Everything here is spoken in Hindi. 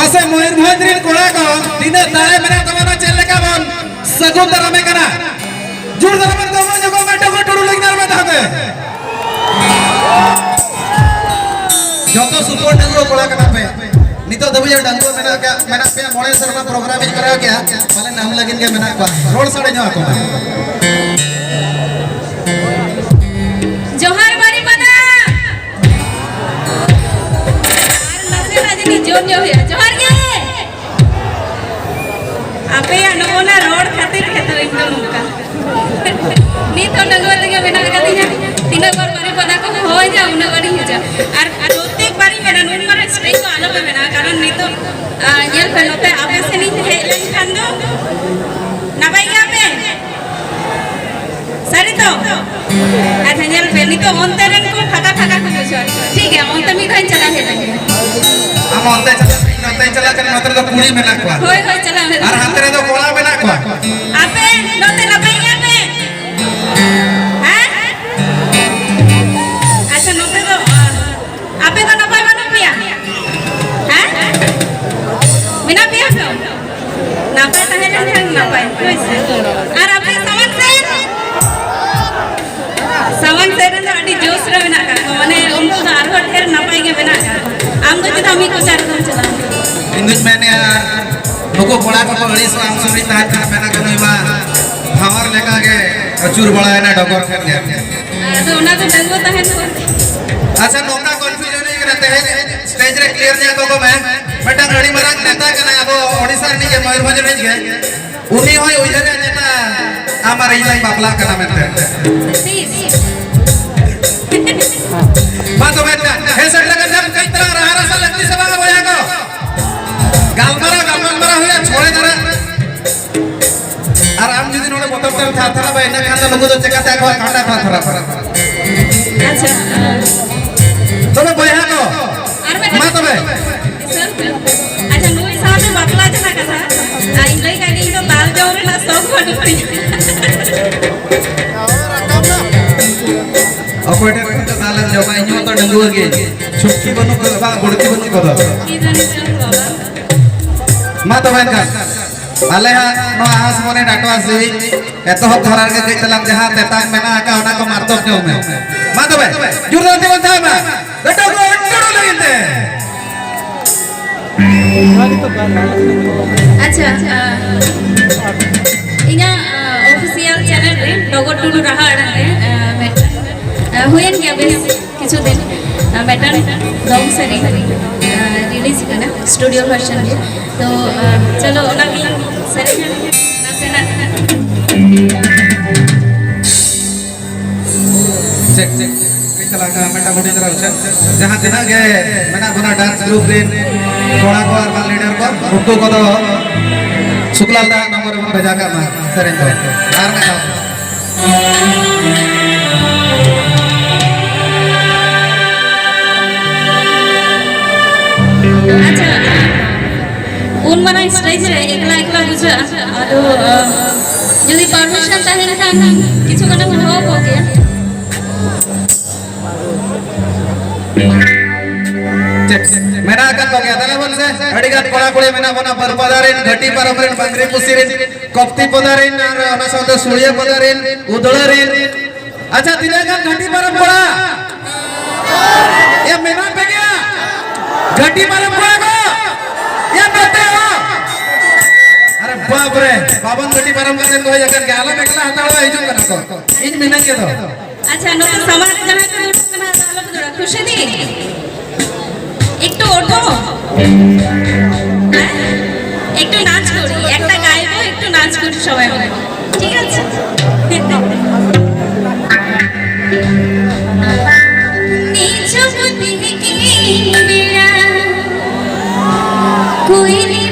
मासे मयूरभंज रिन कोड़ा को तीना दाए मेना तमना चेल लेका बन सगुन दरमे कना जुड़ दरमे तो मन जको मेटो को टुडू लगिनार में थाते जतो सुपर डंगो कोड़ा कना पे नितो दबुया डंगो मेना पे मोणे शर्मा प्रोग्रामिंग करा क्या माने नाम लगिन के मेना को रोड साडे नो को जोहार बारी बना आर नसे राजनी जोर जो हुआ जोहार के आपे या नोना रोड खातिर खेतो इनको नुका नी तो नगो लगे बिना कदी जा तीन बार बारी बना को हो जा उन बारी हो जा और प्रत्येक बारी मेरा नून मारे स्ट्रेट को आलो में बना कारण नी तो ये फलोते आपे से नहीं हेलन खांदो ना भाई आपे सरी तो अच्छा ये बेनी तो ओंते रन को फका फका को बुझो ठीक है ओंते मी कहीं चला है हम ओंते चला कर नतर तो पूरी में नाकवा होय होय चला और हातरे तो कोला में नाकवा आपे नते ना भाई आपे हैं अच्छा नते तो आपे तो ना भाई बनो पिया हैं बिना पिया तो ना पाए तहे ना पाए कोई से और आपे सावन से रन अड़ी जोश रे बना का माने उनको आरो ढेर नपाई के बना का आम तो जिदा मी को चार दम चला इंग्लिश मैंने यार लोगो कोड़ा को अड़ी सो आम सुरी ता का मेना कनो बा भावर लेका के चूर बड़ा है ना डगर कर गया तो उना तो डंगो तहे अच्छा नोका कंफ्यूजन नहीं रहते हैं स्टेज रे क्लियर नहीं को मैं बेटा घड़ी मराक नेता के ना अब ओडिसा नहीं के मयूरभंज नहीं के उनी होय उइधरे नेता हमारे इलाई बापला कना मेते बात बेटा हे सट लगा जब कई तरह रहा सा लगती सभा होया को गालमरा हुआ छोड़े जरा आराम जदी नोडे बोतल तर था थरा बे ना खाना लोगो तो चका ता को कांडा खा थरा अच्छा तबे बया को मा तबे अच्छा नुई साहब बापला जना कथा आई लई का नी तो दाल जौरे ना सब फट अकोटे तो सालन जमा इनो तो डंगुआ के छुटकी बनु को बा गुड़की बनु को की जाने चल बाबा मा तो बहन का आले हा नो आस मोने डाटवा सेवी एतो हक धरार के कई तलाक जहां तेता मेना आका ओना को मारतो क्यों में मा तो बे जुरते बंधा मा बेटा को अंटड़ो लगिते अच्छा इना ऑफिशियल चैनल रे डोगो टुडू रहा अड़े हुएन क्या बेस किछु दिन बेटर दम सेरी रिलीज करना स्टूडियो वर्जन में तो चलो ओना की सेरी ना चेक कई तलाक मेटा बड़ी तरह से जहां दिना के मेना बना डांस ग्रुप रे कोड़ा को और लीडर को उनको को तो शुक्लाल दा नंबर में भेजा का सेरेन को यार में अच्छा उन मना स्टेज रे एकला एकला बुझा और यदि परमिशन ताहेन खान किछु कने हो गया मेना का तो क्या तले बन से अड़ी गात कोड़ा कोड़े मेना बना बरपदारिन घटी परमरिन बंगरी पुसिरिन कप्ती पदारिन और अना सौदा सुळिया पदारिन उदळरिन अच्छा तिने का घटी परम कोड़ा ये मेना पे गया घटी परम कोड़ा को ये कहते हो अरे बाप रे बाबन घटी परम करन को जगन गाला मेकला हताळवा हिजू कना को इन मेना के दो अच्छा नो समाज जना के कना तालो जोड़ा खुशी दी একটু ওঠো একটু নাচ করি একটা গাইবো একটু নাচ করি সবাই মিলে ঠিক আছে নিজ বুদ্ধি কি মেরা कोई नहीं